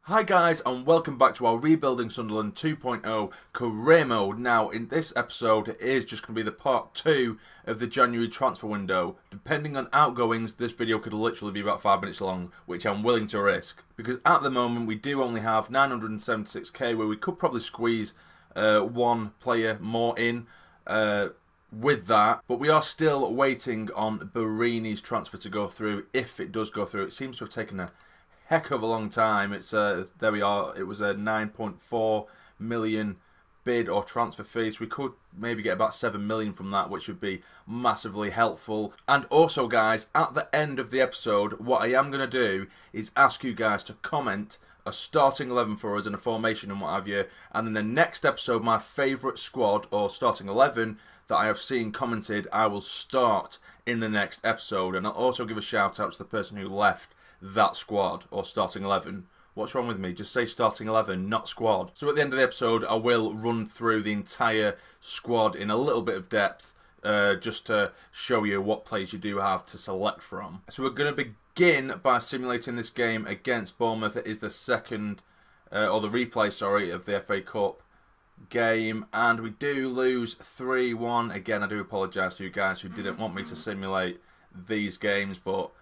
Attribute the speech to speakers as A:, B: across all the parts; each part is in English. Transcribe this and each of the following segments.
A: Hi guys, and welcome back to our Rebuilding Sunderland 2.0 career mode. Now in this episode it is just going to be the part 2 of the January transfer window. Depending on outgoings, this video could literally be about 5 minutes long, which I'm willing to risk. Because at the moment we do only have 976k, where we could probably squeeze one player more in with that. But we are still waiting on Barini's transfer to go through. If it does go through, it seems to have taken a heck of a long time. It's there we are. It was a 9.4 million bid or transfer fee, so we could maybe get about 7 million from that, which would be massively helpful. And also guys, at the end of the episode, what I am going to do is ask you guys to comment a starting 11 for us and a formation and what have you, and in the next episode my favourite squad or starting 11 that I have seen commented I will start in the next episode. And I'll also give a shout out to the person who left that squad or starting 11. What's wrong with me? Just say starting 11, not squad. So at the end of the episode I will run through the entire squad in a little bit of depth, just to show you what players you do have to select from. So we're going to begin by simulating this game against Bournemouth. It is the second, or the replay, sorry, of the FA Cup game, and we do lose 3-1. Again, I do apologise to you guys who didn't want me to simulate these games, but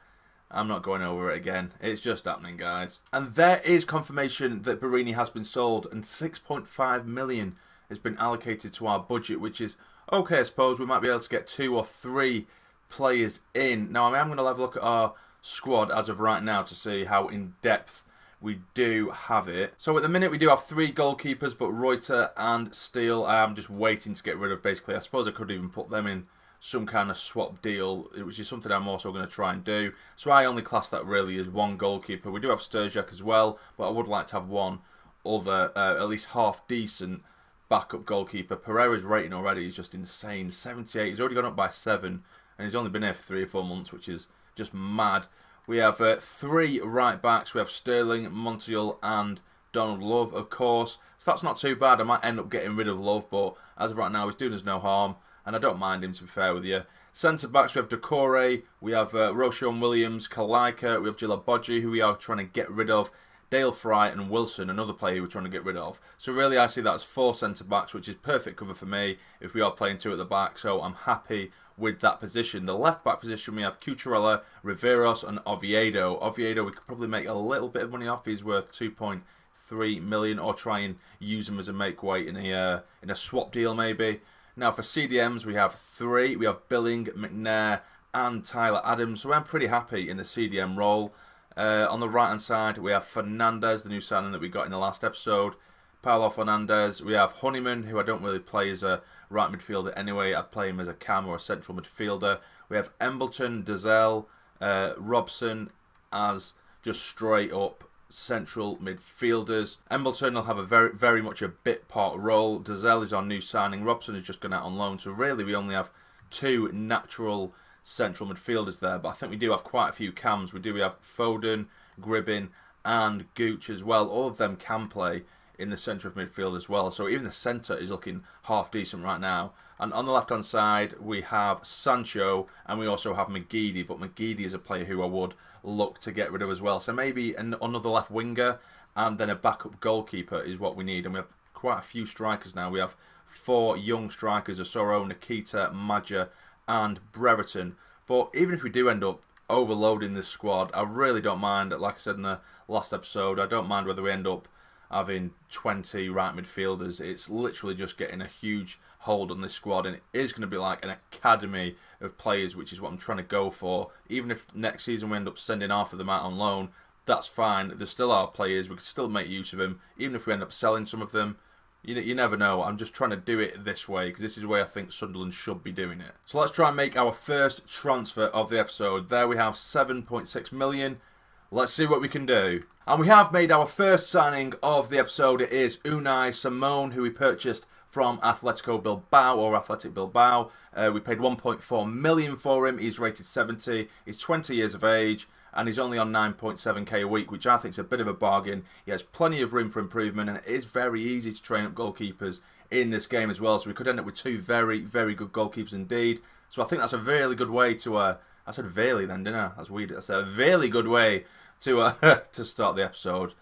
A: I'm not going over it again. It's just happening, guys. And there is confirmation that Barini has been sold, and 6.5 million has been allocated to our budget, which is okay, I suppose. We might be able to get 2 or 3 players in. Now, I'm going to have a look at our squad as of right now to see how in depth we do have it. So at the minute we do have 3 goalkeepers, but Reuter and Steele I'm just waiting to get rid of, basically. I suppose I could even put them in some kind of swap deal, which is something I'm also going to try and do. So I only class that really as 1 goalkeeper. We do have Sturjak as well, but I would like to have one other, at least half decent backup goalkeeper. Pereira's rating already is just insane, 78. He's already gone up by 7, and he's only been here for 3 or 4 months, which is just mad. We have 3 right backs. We have Sterling, Montiel, and Donald Love, of course. So that's not too bad. I might end up getting rid of Love, but as of right now, he's doing us no harm, and I don't mind him, to be fair with you. Centre backs, we have Decore, we have Roshan Williams, Kalaika, we have Djilobodji, who we are trying to get rid of, Dale Fry and Wilson, another player who we're trying to get rid of. So really I see that as 4 centre backs, which is perfect cover for me if we are playing 2 at the back, so I'm happy with that position. The left back position, we have Cucurella, Riveros and Oviedo. Oviedo we could probably make a little bit of money off. He's worth 2.3 million, or try and use him as a make weight in a swap deal maybe. Now for CDMs we have 3. We have Billing, McNair and Tyler Adams. So I'm pretty happy in the CDM role. On the right hand side we have Fernandez, the new signing that we got in the last episode. Paulo Fernandez. We have Honeyman, who I don't really play as a right midfielder anyway. I'd play him as a cam or a central midfielder. We have Embleton, Dazelle, Robson as just straight up central midfielders. Embleton will have a very much a bit part role. Dazelle is our new signing. Robson is just gone out on loan. So really we only have 2 natural central midfielders there. But I think we do have quite a few cams. We have Foden, Gribbin and Gooch as well. All of them can play in the centre of midfield as well. So even the centre is looking half decent right now. And on the left hand side we have Sancho, and we also have McGeady, but McGeady is a player who I would look to get rid of as well. So maybe another left winger and then a backup goalkeeper is what we need. And we have quite a few strikers now. We have 4 young strikers: Osoro, Nikita, Maja and Brereton. But even if we do end up overloading this squad, I really don't mind. Like I said in the last episode, I don't mind whether we end up having 20 right midfielders. It's literally just getting a huge hold on this squad, and it is going to be like an academy of players, which is what I'm trying to go for. Even if next season we end up sending half of them out on loan, that's fine. There still are players, we can still make use of them. Even if we end up selling some of them, you never know. I'm just trying to do it this way, because this is the way I think Sunderland should be doing it. So let's try and make our first transfer of the episode. There we have 7.6 million. Let's see what we can do. And we have made our first signing of the episode. It is Unai Simon, who we purchased from Atletico Bilbao, or Athletic Bilbao. We paid 1.4 million for him. He's rated 70. He's 20 years of age, and he's only on 9.7k a week, which I think is a bit of a bargain. He has plenty of room for improvement, and it is very easy to train up goalkeepers in this game as well. So we could end up with 2 very good goalkeepers indeed. So I think that's a really good way to I said Vailey then, didn't I? That's weird. That's a really good way to to start the episode.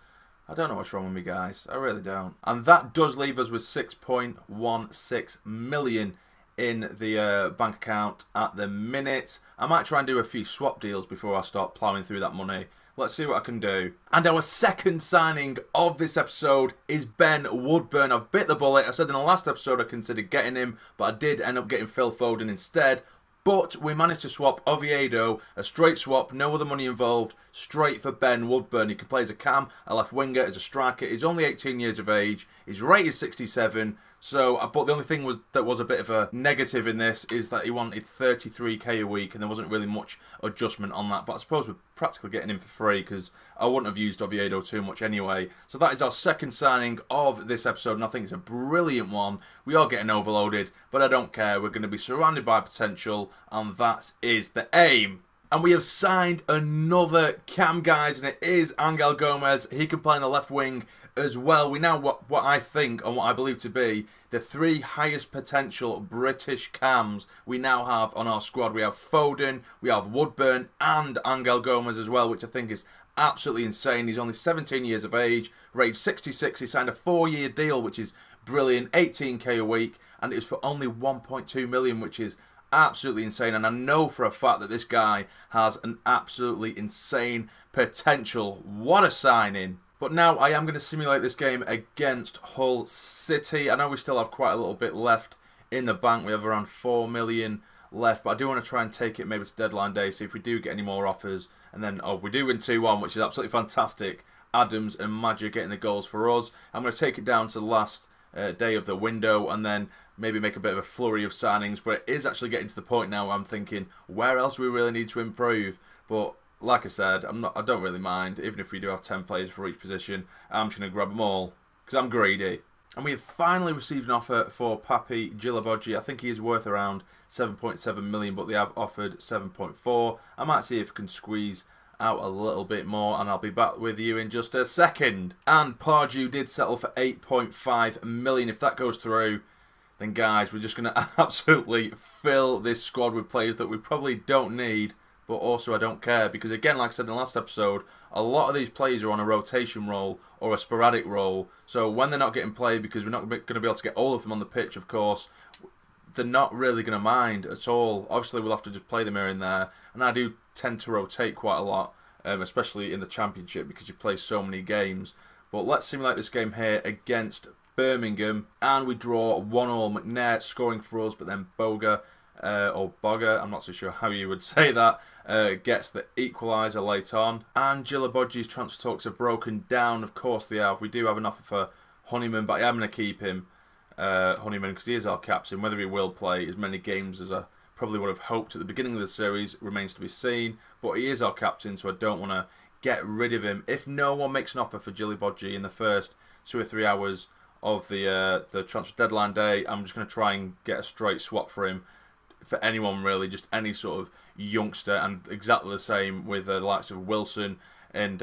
A: I don't know what's wrong with me, guys. I really don't. And that does leave us with 6.16 million in the bank account at the minute. I might try and do a few swap deals before I start ploughing through that money. Let's see what I can do. And our second signing of this episode is Ben Woodburn. I've bit the bullet. I said in the last episode I considered getting him, but I did end up getting Phil Foden instead. But we managed to swap Oviedo, a straight swap, no other money involved, straight for Ben Woodburn. He can play as a cam, a left winger, as a striker. He's only 18 years of age. He's rated 67. So, but the only thing that was a bit of a negative in this is that he wanted 33k a week, and there wasn't really much adjustment on that. But I suppose we're practically getting him for free because I wouldn't have used Oviedo too much anyway. So that is our second signing of this episode, and I think it's a brilliant one. We are getting overloaded, but I don't care. We're going to be surrounded by potential, and that is the aim. And we have signed another cam, guys, and it is Angel Gomez. He can play on the left wing as well. We now what I think and what I believe to be the three highest potential British cams we now have on our squad. We have Foden, we have Woodburn, and Angel Gomez as well, which I think is absolutely insane. He's only 17 years of age, rated 66. He signed a 4-year deal, which is brilliant, 18k a week, and it was for only 1.2 million, which is absolutely insane. And I know for a fact that this guy has an absolutely insane potential. What a signing. But now I am going to simulate this game against Hull City. I know we still have quite a little bit left in the bank. We have around 4 million left, but I do want to try and take it maybe to deadline day, see if we do get any more offers. And then, oh, we do win 2-1, which is absolutely fantastic. Adams and Madja getting the goals for us. I'm going to take it down to the last day of the window and then maybe make a bit of a flurry of signings. But it is actually getting to the point now where I'm thinking, where else do we really need to improve? But like I said, I don't really mind. Even if we do have 10 players for each position, I'm just going to grab them all because I'm greedy. And we have finally received an offer for Papi Djilobodji. I think he is worth around 7.7 million, but they have offered 7.4. I might see if I can squeeze out a little bit more, and I'll be back with you in just a second. And Pardew did settle for 8.5 million. If that goes through, then guys, we're just going to absolutely fill this squad with players that we probably don't need. But also I don't care because, again, like I said in the last episode, a lot of these players are on a rotation role or a sporadic role. So when they're not getting played, because we're not going to be able to get all of them on the pitch, of course, they're not really going to mind at all. Obviously, we'll have to just play them here and there. And I do tend to rotate quite a lot, especially in the Championship because you play so many games. But let's simulate this game here against Birmingham. And we draw 1-1. McNair scoring for us, but then Boga, or Bogger, I'm not so sure how you would say that, gets the equaliser late on. And Djilobodji's transfer talks have broken down. Of course they have. We do have an offer for Honeyman, but I am going to keep him, Honeyman, because he is our captain. Whether he will play as many games as I probably would have hoped at the beginning of the series remains to be seen. But he is our captain, so I don't want to get rid of him. If no one makes an offer for Djilobodji in the first 2 or 3 hours of the transfer deadline day, I'm just going to try and get a straight swap for him. For anyone really, just any sort of youngster, and exactly the same with the likes of Wilson and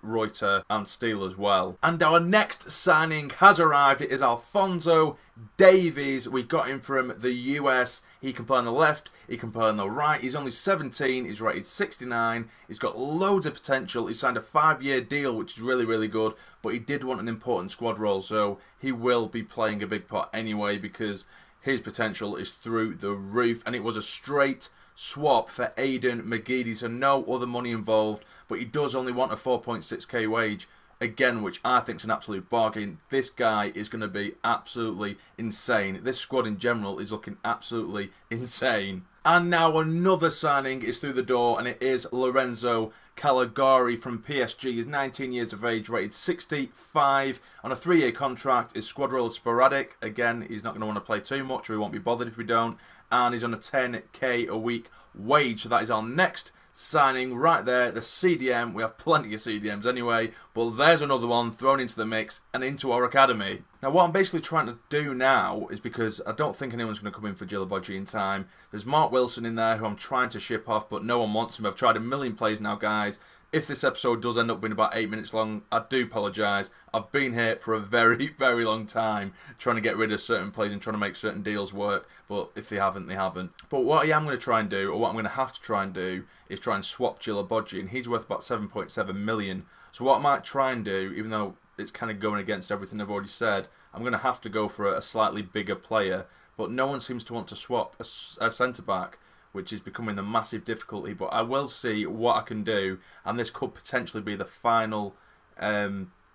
A: Reuter and Steele as well. And our next signing has arrived. It is Alphonso Davies. We got him from the US. He can play on the left, he can play on the right. He's only 17, he's rated 69. He's got loads of potential. He signed a 5-year deal, which is really, really good. But he did want an important squad role, so he will be playing a big part anyway because his potential is through the roof. And it was a straight swap for Aidan McGeady, so no other money involved. But he does only want a 4.6k wage, again, which I think is an absolute bargain. This guy is going to be absolutely insane. This squad in general is looking absolutely insane. And now another signing is through the door, and it is Lorenzo Caligari from PSG. He's 19 years of age, rated 65 on a 3-year contract. His squad role is sporadic. Again, he's not going to want to play too much, or he won't be bothered if we don't. And he's on a 10k a week wage. So that is our next signing right there, the CDM. We have plenty of CDMs anyway, but there's another one thrown into the mix and into our academy. Now what I'm basically trying to do now is, because I don't think anyone's going to come in for Djilobodji in time, there's Mark Wilson in there who I'm trying to ship off, but no one wants him. I've tried a million plays now, guys. If this episode does end up being about 8 minutes long, I do apologise. I've been here for a very, very long time trying to get rid of certain plays and trying to make certain deals work. But if they haven't, they haven't. But what I am going to try and do, or what I'm going to have to try and do, is try and swap Djilobodji. And he's worth about 7.7 million So what I might try and do, even though it's kind of going against everything I've already said, I'm going to have to go for a slightly bigger player. But no one seems to want to swap a centre-back, which is becoming a massive difficulty. But I will see what I can do, and this could potentially be the final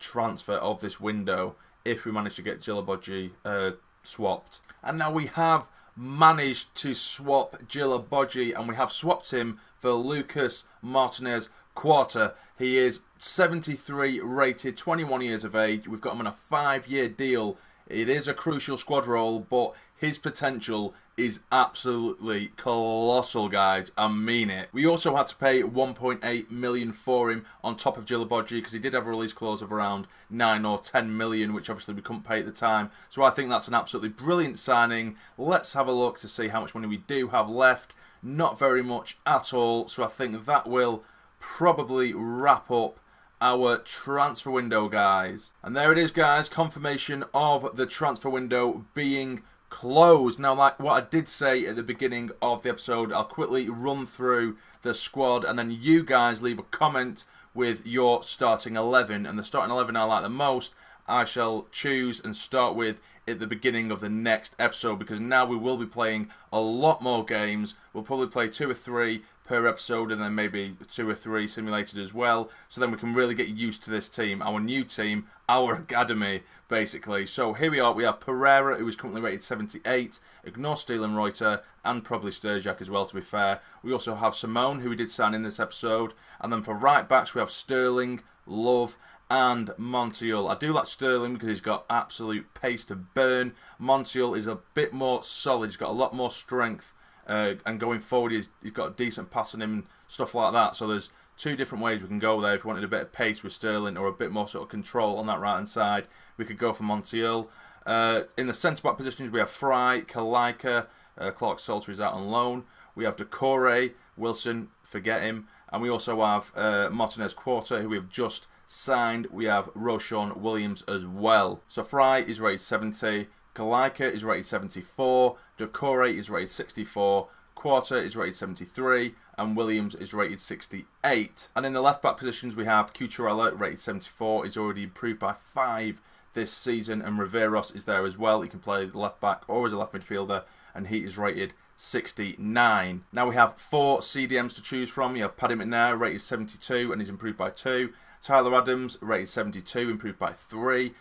A: transfer of this window if we manage to get Djilobodji swapped. And now we have managed to swap Djilobodji, and we have swapped him for Lucas Martinez Quarta. He is 73 rated, 21 years of age. We've got him on a 5-year deal. It is a crucial squad role, but his potential is absolutely colossal, guys. I mean it. We also had to pay 1.8 million for him on top of Djilobodji because he did have a release clause of around 9 or 10 million, which obviously we couldn't pay at the time. So I think that's an absolutely brilliant signing. Let's have a look to see how much money we do have left. Not very much at all. So I think that will probably wrap up our transfer window, guys. And there it is, guys. Confirmation of the transfer window being closed. Now, like what I did say at the beginning of the episode, I'll quickly run through the squad and then you guys leave a comment with your starting 11. And the starting 11 I like the most, I shall choose and start with at the beginning of the next episode, because now we will be playing a lot more games. We'll probably play 2 or 3 per episode, and then maybe 2 or 3 simulated as well, so then we can really get used to this team, our new team, our academy, basically. So here we are. We have Pereira, who is currently rated 78, ignore Steelenreuter, and probably Sturjak as well, to be fair. We also have Simone, who we did sign in this episode, and then for right backs we have Sterling, Love, and Montiel. I do like Sterling because he's got absolute pace to burn. Montiel is a bit more solid. He's got a lot more strength, and going forward he's got a decent pass on him and stuff like that. So there's 2 different ways we can go there. If we wanted a bit of pace with Sterling or a bit more sort of control on that right hand side, we could go for Montiel. In the centre back positions we have Fry, Kalika, Clark Salter is out on loan. We have Decore, Wilson, forget him. And we also have Martinez Quarta, who we have just signed. We have Roshan Williams as well. So Fry is rated 70, Kalika is rated 74, Decore is rated 64, Quarta is rated 73, and Williams is rated 68. And in the left back positions we have Cucurella rated 74, is already improved by 5 this season, and Riveros is there as well. He can play the left back or as a left midfielder, and he is rated 69. Now we have 4 CDMs to choose from. You have Paddy McNair, rated 72, and he's improved by 2. Tyler Adams, rated 72, improved by 3.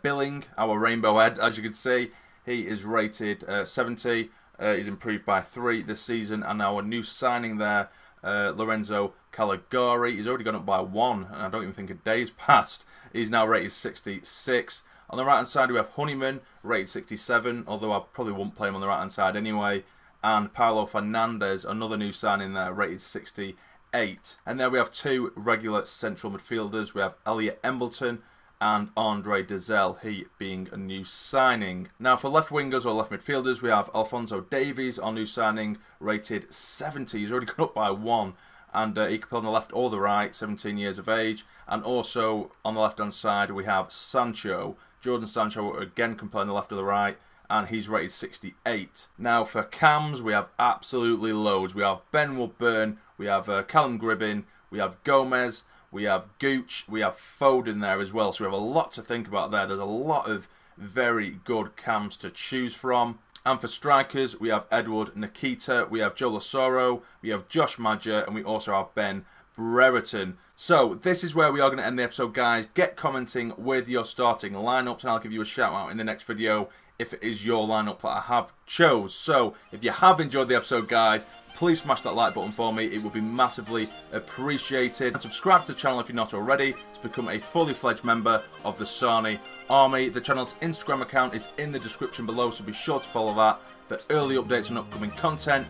A: Billing, our rainbow head, as you can see, he is rated 70. He's improved by 3 this season. And our new signing there, Lorenzo Caligari, he's already gone up by 1, and I don't even think a day's passed. He's now rated 66. On the right hand side we have Honeyman, rated 67, although I probably won't play him on the right hand side anyway. And Paulo Fernandez, another new signing there, rated 68. And there we have 2 regular central midfielders. We have Elliot Embleton and Andre Dezell, he being a new signing. Now for left wingers or left midfielders, we have Alphonso Davies, our new signing, rated 70. He's already gone up by 1. And he can play on the left or the right, 17 years of age. And also on the left hand side we have Sancho. Jordan Sancho again can play on the left or the right, and he's rated 68. Now for cams we have absolutely loads. We have Ben Woodburn, we have Callum Gribbin, we have Gomez, we have Gooch, we have Foden there as well. So we have a lot to think about there. There's a lot of very good cams to choose from. And for strikers we have Edward Nikita, we have Joe Lasoro, we have Josh Madger, and we also have Ben Brereton. So this is where we are going to end the episode, guys. Get commenting with your starting lineups, and I'll give you a shout out in the next video if it is your lineup that I have chose. So if you have enjoyed the episode, guys, please smash that like button for me. It would be massively appreciated. And subscribe to the channel if you're not already to become a fully fledged member of the Sarni Army. The channel's Instagram account is in the description below, so be sure to follow that for early updates on upcoming content.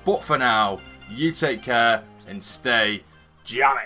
A: But for now, you take care and stay jammy.